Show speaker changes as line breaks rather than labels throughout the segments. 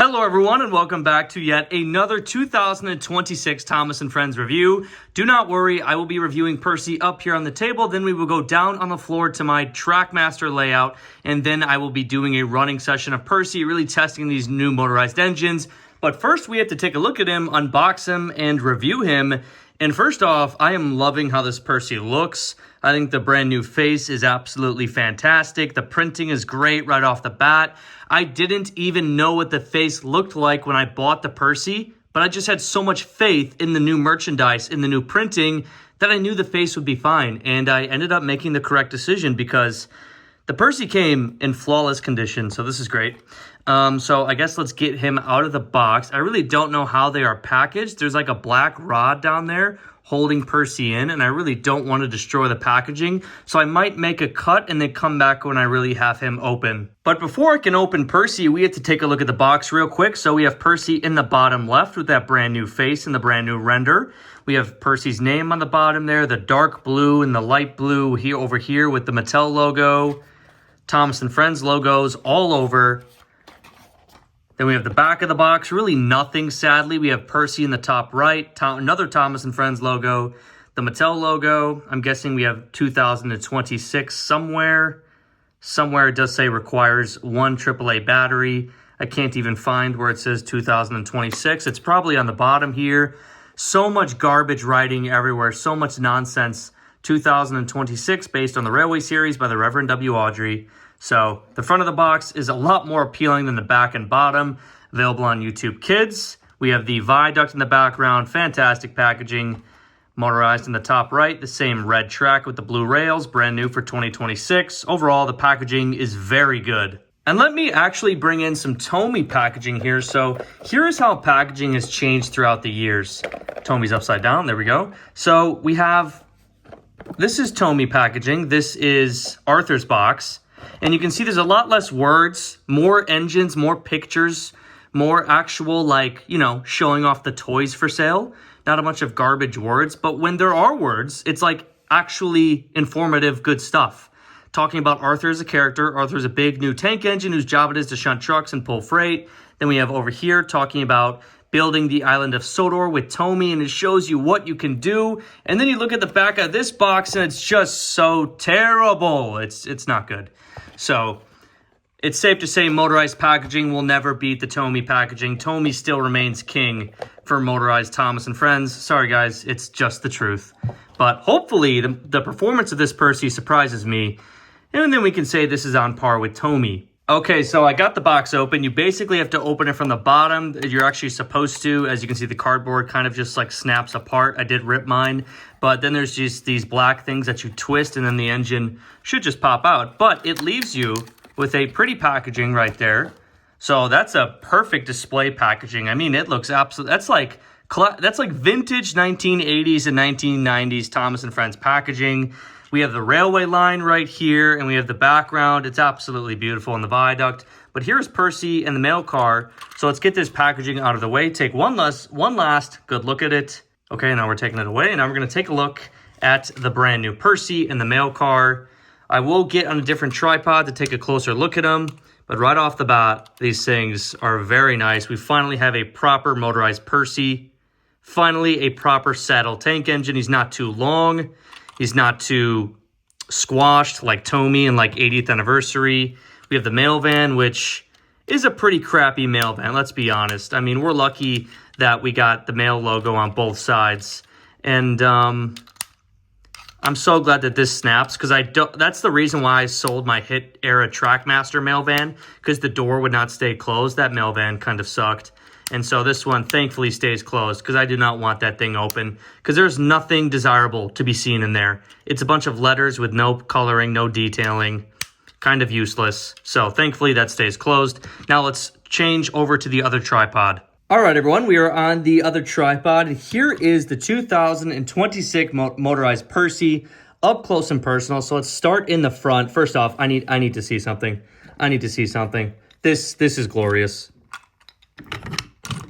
Hello everyone and welcome back to yet another 2026 Thomas & Friends review. Do not worry, I will be reviewing PERCY up here on the table, then we will go down on the floor to my Trackmaster layout, and then I will be doing a running session of PERCY, really testing these new motorized engines. But first we have to take a look at him, unbox him, and review him. And first off, I am loving how this PERCY looks. I think the brand new face is absolutely fantastic. The printing is great right off the bat. I didn't even know what the face looked like when I bought the PERCY, but I just had so much faith in the new merchandise, in the new printing, that I knew the face would be fine. And I ended up making the correct decision because the PERCY came in flawless condition, so this is great. So I guess let's get him out of the box. I really don't know how they are packaged. There's like a black rod down there holding PERCY in, and I really don't want to destroy the packaging. So I might make a cut and then come back when I really have him open. But before I can open PERCY, we have to take a look at the box real quick. So we have PERCY in the bottom left with that brand new face and the brand new render. We have PERCY's name on the bottom there, the dark blue and the light blue here over here with the Mattel logo, Thomas & Friends logos all over. Then we have the back of the box, really nothing, sadly. We have PERCY in the top right, another Thomas & Friends logo, the Mattel logo. I'm guessing we have 2026 somewhere. Somewhere it does say requires one AAA battery. I can't even find where it says 2026. It's probably on the bottom here. So much garbage writing everywhere, so much nonsense. 2026 based on the Railway series by the Reverend W. Audrey. So the front of the box is a lot more appealing than the back and bottom. Available on YouTube Kids. We have the viaduct in the background. Fantastic packaging. Motorized in the top right. The same red track with the blue rails. Brand new for 2026. Overall, the packaging is very good. And let me actually bring in some Tomy packaging here. So here is how packaging has changed throughout the years. Tomy's upside down. There we go. So we have... This is Tomy packaging. This is Arthur's box. And you can see there's a lot less words, more engines, more pictures, more actual, like, you know, showing off the toys for sale. Not a bunch of garbage words, but when there are words, it's like actually informative, good stuff. Talking about Arthur as a character. Arthur's a big new tank engine whose job it is to shunt trucks and pull freight. Then we have over here talking about building the island of Sodor with Tomy, and it shows you what you can do. And then you look at the back of this box, and it's just so terrible. It's not good. So it's safe to say motorized packaging will never beat the Tomy packaging. Tomy still remains king for motorized Thomas & Friends. Sorry, guys. It's just the truth. But hopefully the performance of this PERCY surprises me. And then we can say this is on par with Tomy. Okay, so I got the box open. You basically have to open it from the bottom. You're actually supposed to. As you can see, the cardboard kind of just like snaps apart. I did rip mine. But then there's just these black things that you twist, and then the engine should just pop out. But it leaves you with a pretty packaging right there. So that's a perfect display packaging. I mean, it looks absolutely... That's like vintage 1980s and 1990s Thomas & Friends packaging. We have the railway line right here, and we have the background. It's absolutely beautiful in the viaduct. But here's PERCY and the mail car. So let's get this packaging out of the way. Take one last good look at it. Okay, now we're taking it away. Now we're going to take a look at the brand new PERCY and the mail car. I will get on a different tripod to take a closer look at them. But right off the bat, these things are very nice. We finally have a proper motorized PERCY. Finally, a proper saddle tank engine. He's not too long. He's not too squashed like Tomy and like 80th anniversary. We have the mail van, which is a pretty crappy mail van, let's be honest. I mean, we're lucky that we got the mail logo on both sides. And I'm so glad that this snaps, because that's the reason why I sold my hit era Trackmaster mail van, because the door would not stay closed. That mail van kind of sucked. And so this one thankfully stays closed, because I do not want that thing open, because there's nothing desirable to be seen in there. It's a bunch of letters with no coloring, no detailing, kind of useless. So thankfully that stays closed. Now let's change over to the other tripod. All right, everyone, we are on the other tripod. Here is the 2026 motorized PERCY, up close and personal. So let's start in the front. First off, I need to see something. I need to see something. This is glorious.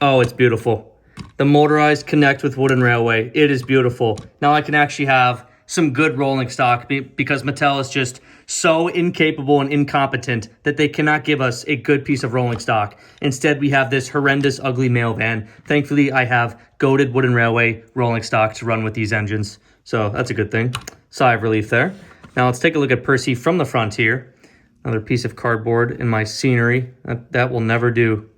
Oh, it's beautiful. The Motorized Connect with Wooden Railway. It is beautiful. Now I can actually have some good rolling stock because Mattel is just so incapable and incompetent that they cannot give us a good piece of rolling stock. Instead, we have this horrendous, ugly mail van. Thankfully, I have goated wooden railway rolling stock to run with these engines. So that's a good thing. Sigh of relief there. Now let's take a look at PERCY from the front here. Another piece of cardboard in my scenery. That will never do.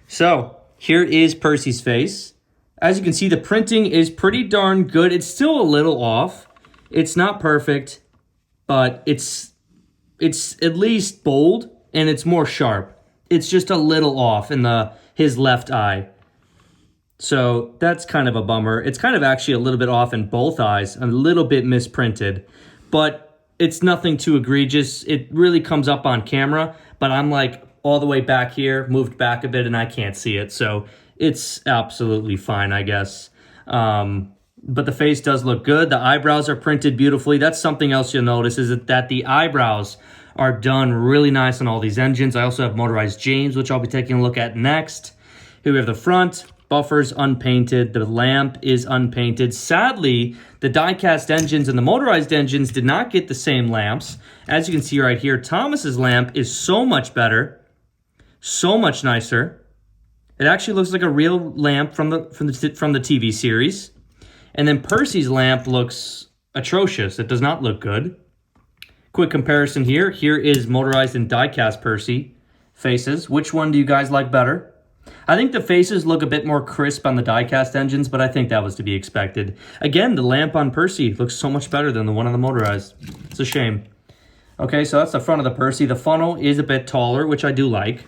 So here is PERCY's face. As you can see, the printing is pretty darn good. It's still a little off. It's not perfect, but it's at least bold and it's more sharp. It's just a little off in his left eye. So that's kind of a bummer. It's kind of actually a little bit off in both eyes, a little bit misprinted, but it's nothing too egregious. It really comes up on camera, but I'm like all the way back here, moved back a bit, and I can't see it. So it's absolutely fine, I guess. But the face does look good. The eyebrows are printed beautifully. That's something else you'll notice is that the eyebrows are done really nice on all these engines. I also have Motorized James, which I'll be taking a look at next. Here we have the front. Buffer's unpainted. The lamp is unpainted. Sadly, the die-cast engines and the motorized engines did not get the same lamps. As you can see right here, Thomas's lamp is so much better, so much nicer. It actually looks like a real lamp from the TV series. And then PERCY's lamp looks atrocious. It does not look good. Quick comparison here. Here is motorized and die-cast PERCY faces. Which one do you guys like better? I think the faces look a bit more crisp on the die-cast engines, but I think that was to be expected. Again, the lamp on PERCY looks so much better than the one on the motorized. It's a shame. Okay, so that's the front of the PERCY. The funnel is a bit taller, which I do like.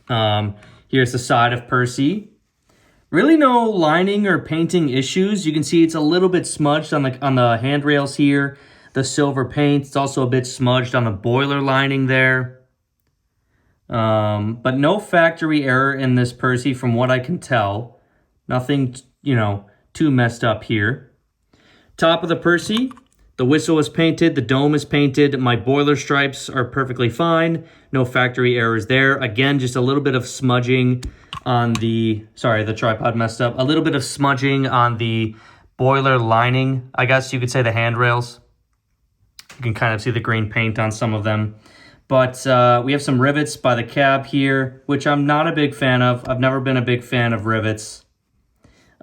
Here's the side of PERCY. Really no lining or painting issues. You can see it's a little bit smudged on the handrails here. The silver paint, it's also a bit smudged on the boiler lining there. But no factory error in this PERCY from what I can tell. Nothing, too messed up here. Top of the PERCY, the whistle is painted, the dome is painted, my boiler stripes are perfectly fine. No factory errors there. Again, just a little bit of smudging on the tripod messed up. A little bit of smudging on the boiler lining, I guess you could say the handrails. You can kind of see the green paint on some of them. But we have some rivets by the cab here, which I'm not a big fan of. I've never been a big fan of rivets.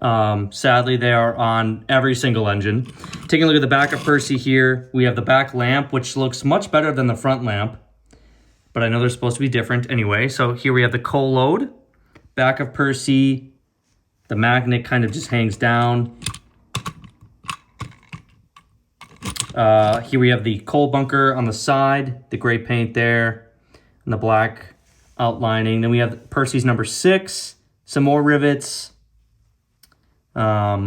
Sadly, they are on every single engine. Taking a look at the back of PERCY here, we have the back lamp, which looks much better than the front lamp. But I know they're supposed to be different anyway. So here we have the coal load. Back of PERCY, the magnet kind of just hangs down. Here we have the coal bunker on the side, the gray paint there, and the black outlining. Then we have PERCY's number 6, some more rivets. I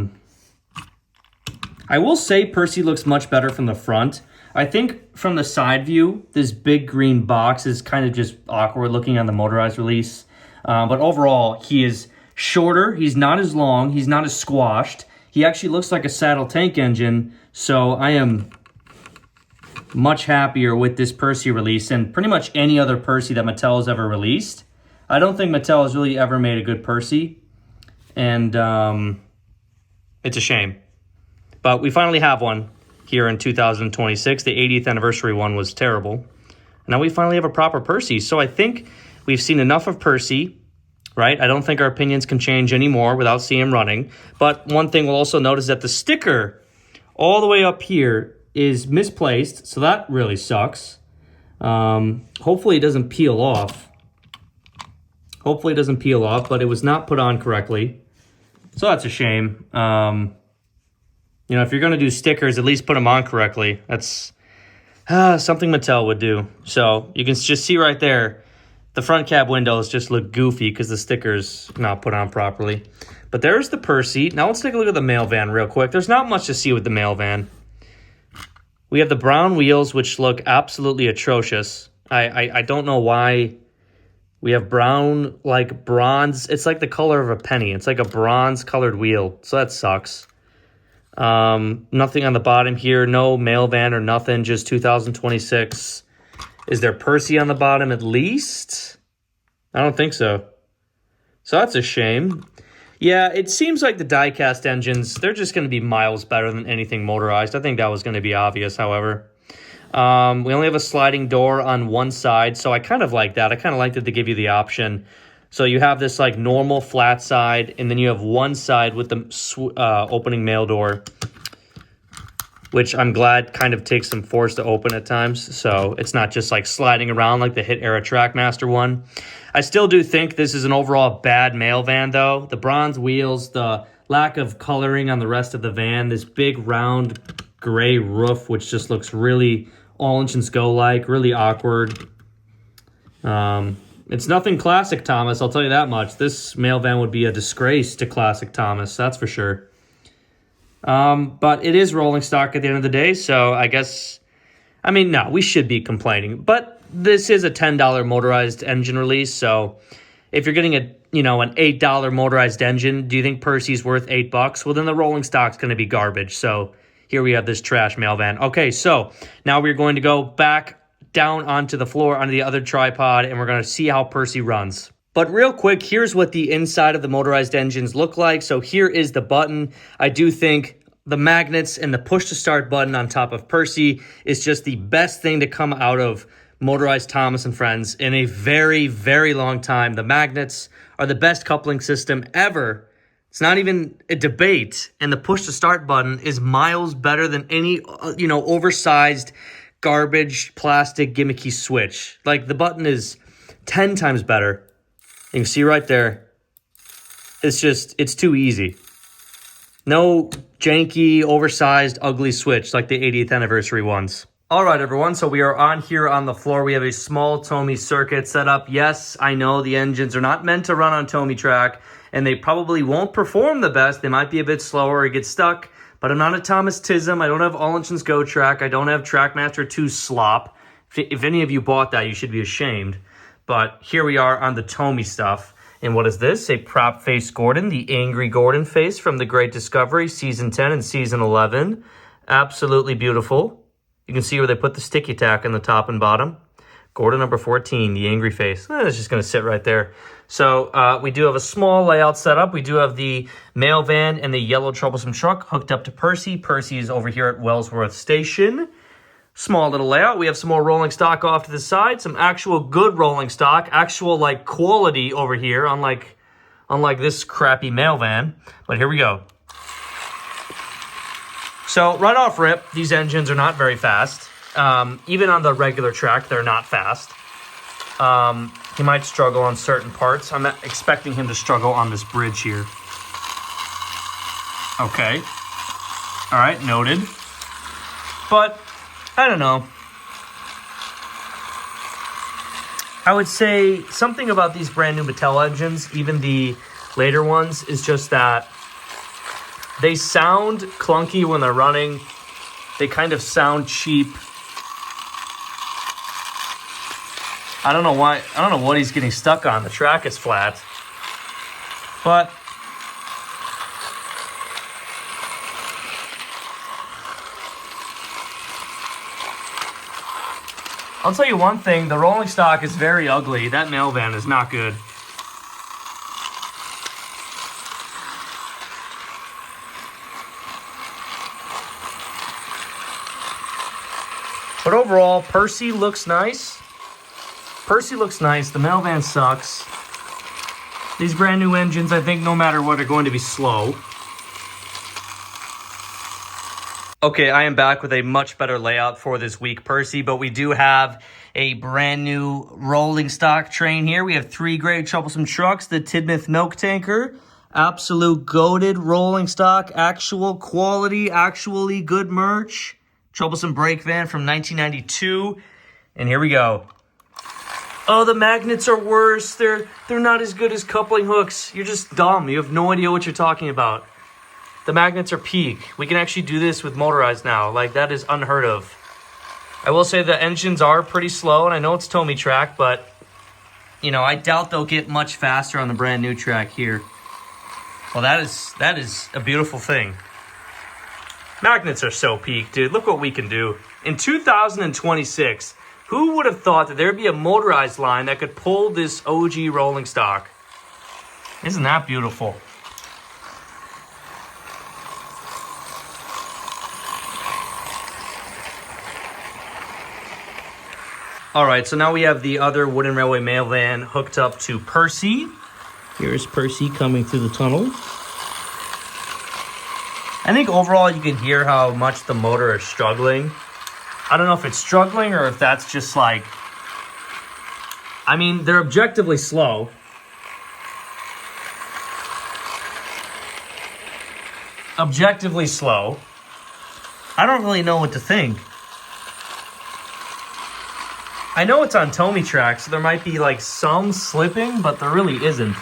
will say PERCY looks much better from the front. I think from the side view, this big green box is kind of just awkward looking on the motorized release. But overall, he is shorter. He's not as long. He's not as squashed. He actually looks like a saddle tank engine. So I am much happier with this PERCY release and pretty much any other PERCY that Mattel has ever released. I don't think Mattel has really ever made a good PERCY. And it's a shame. But we finally have one here in 2026. The 80th anniversary one was terrible. Now we finally have a proper PERCY. So I think we've seen enough of PERCY, right? I don't think our opinions can change anymore without seeing him running. But one thing we'll also notice that the sticker all the way up here is misplaced. So that really sucks. Hopefully it doesn't peel off. Hopefully it doesn't peel off, but it was not put on correctly. So that's a shame. If you're going to do stickers, at least put them on correctly. That's something Mattel would do. So you can just see right there, the front cab windows just look goofy because the sticker's not put on properly. But there's the PERCY. Now let's take a look at the mail van real quick. There's not much to see with the mail van. We have the brown wheels, which look absolutely atrocious. I don't know why we have brown, like bronze. It's like the color of a penny. It's like a bronze-colored wheel, so that sucks. Nothing on the bottom here. No mail van or nothing, just 2026. Is there PERCY on the bottom at least? I don't think so. So that's a shame. Yeah, it seems like the die-cast engines, they're just going to be miles better than anything motorized. I think that was going to be obvious, however. We only have a sliding door on one side, so I kind of like that. I kind of like that they give you the option. So you have this like normal flat side, and then you have one side with the opening mail door, which I'm glad kind of takes some force to open at times. So it's not just like sliding around like the Hit Era Trackmaster one. I still do think this is an overall bad mail van, though. The bronze wheels, the lack of coloring on the rest of the van, this big round gray roof, which just looks really All Engines Go-like, really awkward. It's nothing classic Thomas, I'll tell you that much. This mail van would be a disgrace to classic Thomas, that's for sure. But it is rolling stock at the end of the day, so I guess, I mean, no, we should be complaining. But this is a $10 motorized engine release, so if you're getting an $8 motorized engine, do you think PERCY's worth $8? Well, then the rolling stock's going to be garbage. So here we have this trash mail van. Okay, so now we're going to go back down onto the floor onto the other tripod, and we're going to see how PERCY runs. But real quick, here's what the inside of the motorized engines look like. So here is the button. I do think the magnets and the push-to-start button on top of PERCY is just the best thing to come out of Motorized Thomas and Friends in a very, very long time. The magnets are the best coupling system ever. It's not even a debate. And the push-to-start button is miles better than any, oversized garbage, plastic, gimmicky switch. Like, the button is 10 times better. You can see right there. It's too easy. No janky, oversized, ugly switch like the 80th anniversary ones. All right, everyone, so we are on here on the floor. We have a small Tomy circuit set up. Yes, I know the engines are not meant to run on Tomy track, and they probably won't perform the best. They might be a bit slower or get stuck, but I'm not a Thomas Tism. I don't have All Engines Go track. I don't have Trackmaster 2 slop. If any of you bought that, you should be ashamed. But here we are on the Tomy stuff. And what is this? A prop face Gordon, the Angry Gordon face from The Great Discovery, Season 10 and Season 11. Absolutely beautiful. You can see where they put the sticky tack on the top and bottom. Gordon number 14, the angry face. It's just going to sit right there. So we do have a small layout set up. We do have the mail van and the yellow troublesome truck hooked up to PERCY. PERCY is over here at Wellsworth Station. Small little layout. We have some more rolling stock off to the side. Some actual good rolling stock. Actual like quality over here, unlike this crappy mail van. But here we go. So right off rip, these engines are not very fast. Even on the regular track, they're not fast. He might struggle on certain parts. I'm not expecting him to struggle on this bridge here. Okay. All right, noted. But I don't know. I would say something about these brand new Mattel engines, even the later ones, is just that they sound clunky when they're running. They kind of sound cheap. I don't know why. I don't know what he's getting stuck on. The track is flat. But I'll tell you one thing. The rolling stock is very ugly. That mail van is not good. But overall, PERCY looks nice. PERCY looks nice. The mail van sucks. These brand new engines, I think no matter what, are going to be slow. Okay, I am back with a much better layout for this week, PERCY, but we do have a brand new rolling stock train here. We have 3 great troublesome trucks, the Tidmouth Milk Tanker, absolute goated rolling stock, actual quality, actually good merch. Troublesome brake van from 1992. And here we go. Oh, the magnets are worse. They're not as good as coupling hooks. You're just dumb. You have no idea what you're talking about. The magnets are peak. We can actually do this with Motorized now. Like, that is unheard of. I will say the engines are pretty slow, and I know it's Tomy track, but, you know, I doubt they'll get much faster on the brand new track here. Well, that is a beautiful thing. Magnets are so peak, dude. Look what we can do. In 2026, who would have thought that there'd be a Motorized line that could pull this OG rolling stock? Isn't that beautiful? All right, so now we have the other Wooden Railway mail van hooked up to Percy. Here's Percy coming through the tunnel. I think overall you can hear how much the motor is struggling. I don't know if it's struggling or if that's just like... I mean, they're objectively slow. Objectively slow. I don't really know what to think. I know it's on Tomy track, so there might be like some slipping, but there really isn't.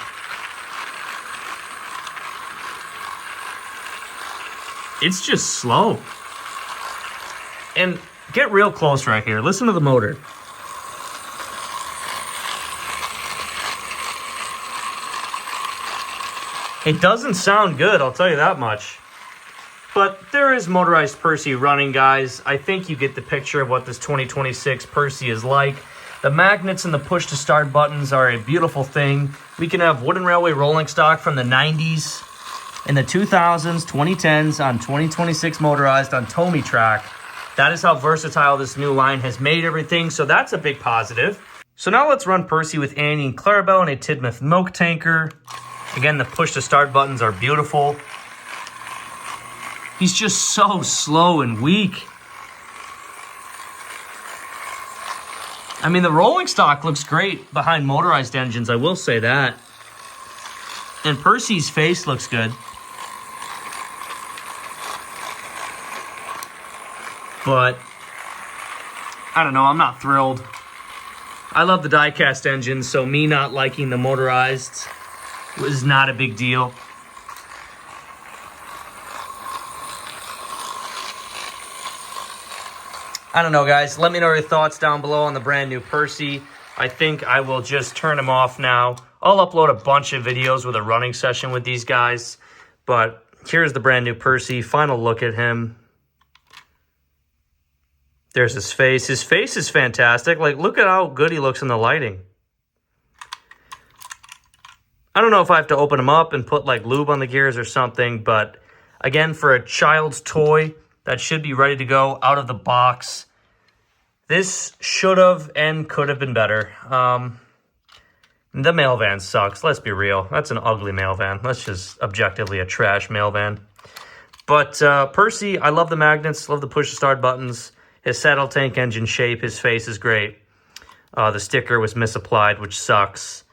It's just slow. And get real close right here. Listen to the motor. It doesn't sound good, I'll tell you that much. But there is Motorized Percy running, guys. I think you get the picture of what this 2026 Percy is like. The magnets and the push-to-start buttons are a beautiful thing. We can have Wooden Railway rolling stock from the 90s, in the 2000s, 2010s, on 2026 Motorized on Tomy track. That is how versatile this new line has made everything, so that's a big positive. So now let's run Percy with Annie and Clarabelle and a Tidmouth milk tanker. Again, the push-to-start buttons are beautiful. He's just so slow and weak. I mean, the rolling stock looks great behind Motorized engines, I will say that. And Percy's face looks good. But, I don't know, I'm not thrilled. I love the die-cast engine, so me not liking the Motorized was not a big deal. I don't know, guys. Let me know your thoughts down below on the brand new Percy. I think I will just turn him off now. I'll upload a bunch of videos with a running session with these guys. But here's the brand new Percy. Final look at him. There's his face. His face is fantastic. Like, look at how good he looks in the lighting. I don't know if I have to open him up and put, like, lube on the gears or something. But, again, for a child's toy that should be ready to go out of the box, this should have and could have been better. The mail van sucks. Let's be real. That's an ugly mail van. That's just objectively a trash mail van. But Percy, I love the magnets. Love the push-to-start buttons. His saddle tank engine shape. His face is great. The sticker was misapplied, which sucks.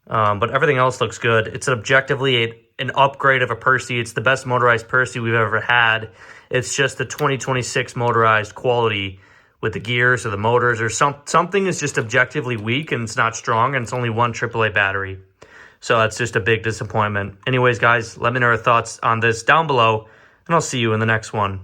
But everything else looks good. It's objectively an upgrade of a Percy. It's the best Motorized Percy we've ever had. It's just the 2026 Motorized quality with the gears or the motors or something is just objectively weak and it's not strong and it's only one AAA battery. So that's just a big disappointment. Anyways, guys, let me know your thoughts on this down below and I'll see you in the next one.